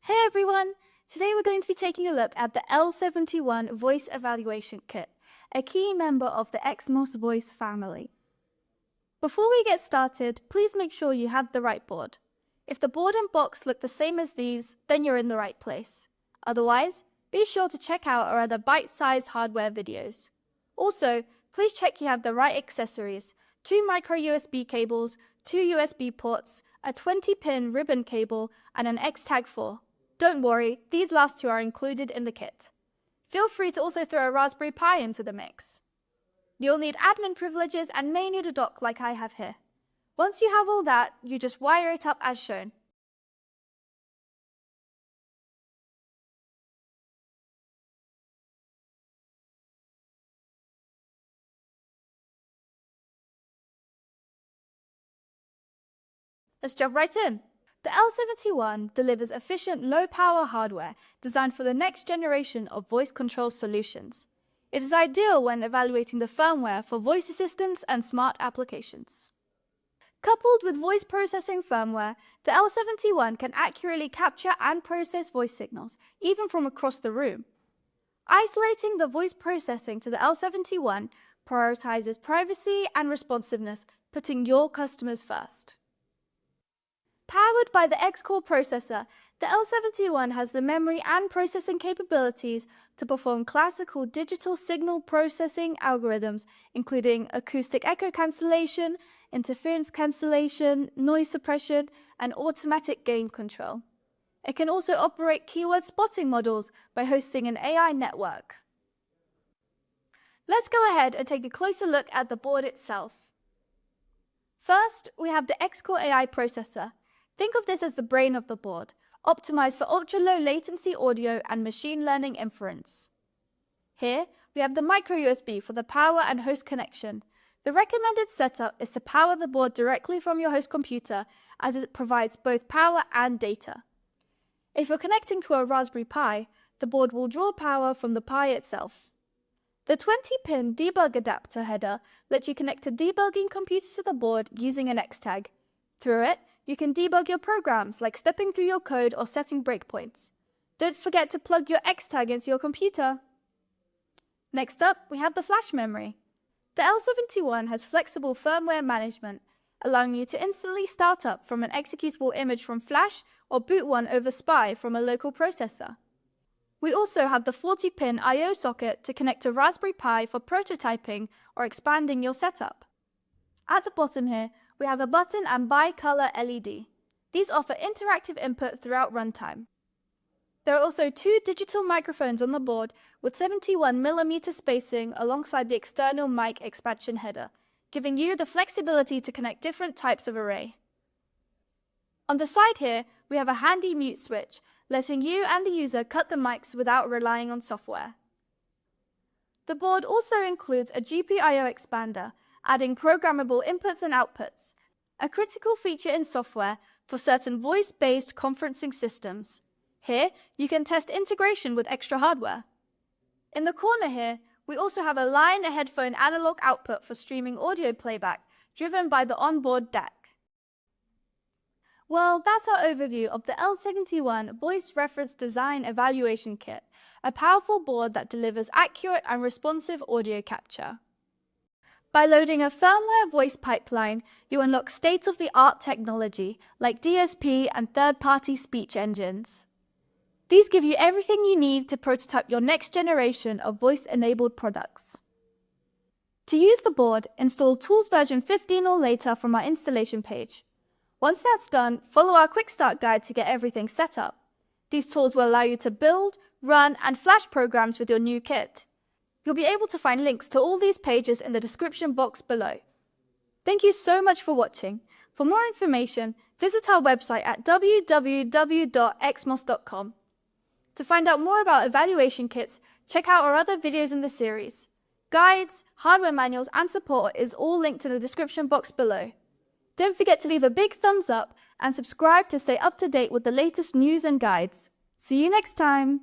Hey everyone! Today we're going to be taking a look at the L71 Voice Evaluation Kit, a key member of the XMOS voice family. Before we get started, please make sure you have the right board. If the board and box look the same as these, then you're in the right place. Otherwise, be sure to check out our other bite-sized hardware videos. Also, please check you have the right accessories: 2 micro USB cables, 2 USB ports, a 20-pin ribbon cable, and an X-Tag4. Don't worry, these last two are included in the kit. Feel free to also throw a Raspberry Pi into the mix. You'll need admin privileges and may need a dock like I have here. Once you have all that, you just wire it up as shown. Let's jump right in. The L71 delivers efficient, low-power hardware designed for the next generation of voice control solutions. It is ideal when evaluating the firmware for voice assistants and smart applications. Coupled with voice processing firmware, the L71 can accurately capture and process voice signals, even from across the room. Isolating the voice processing to the L71 prioritizes privacy and responsiveness, putting your customers first. Powered by the X-Core processor, the L71 has the memory and processing capabilities to perform classical digital signal processing algorithms, including acoustic echo cancellation, interference cancellation, noise suppression, and automatic gain control. It can also operate keyword spotting models by hosting an AI network. Let's go ahead and take a closer look at the board itself. First, we have the X-Core AI processor. Think of this as the brain of the board, optimized for ultra-low latency audio and machine learning inference. Here, we have the micro USB for the power and host connection. The recommended setup is to power the board directly from your host computer, as it provides both power and data. If you're connecting to a Raspberry Pi, the board will draw power from the Pi itself. The 20-pin debug adapter header lets you connect a debugging computer to the board using an X-Tag. Through it, you can debug your programs, like stepping through your code or setting breakpoints. Don't forget to plug your X-Tag into your computer. Next up, we have the flash memory. The L71 has flexible firmware management, allowing you to instantly start up from an executable image from flash or boot one over SPI from a local processor. We also have the 40-pin I/O socket to connect to Raspberry Pi for prototyping or expanding your setup. At the bottom here, we have a button and bi-color LED. These offer interactive input throughout runtime. There are also 2 digital microphones on the board with 71mm spacing alongside the external mic expansion header, giving you the flexibility to connect different types of array. On the side here, we have a handy mute switch, letting you and the user cut the mics without relying on software. The board also includes a GPIO expander, adding programmable inputs and outputs, a critical feature in software for certain voice-based conferencing systems. Here, you can test integration with extra hardware. In the corner here, we also have a line headphone analog output for streaming audio playback, driven by the onboard DAC. Well, that's our overview of the L71 Voice Reference Design Evaluation Kit, a powerful board that delivers accurate and responsive audio capture. By loading a firmware voice pipeline, you unlock state-of-the-art technology like DSP and third-party speech engines. These give you everything you need to prototype your next generation of voice-enabled products. To use the board, install Tools version 15 or later from our installation page. Once that's done, follow our quick start guide to get everything set up. These tools will allow you to build, run, and flash programs with your new kit. You'll be able to find links to all these pages in the description box below. Thank you so much for watching. For more information, visit our website at www.xmos.com. To find out more about evaluation kits, check out our other videos in the series. Guides, hardware manuals, and support is all linked in the description box below. Don't forget to leave a big thumbs up and subscribe to stay up to date with the latest news and guides. See you next time!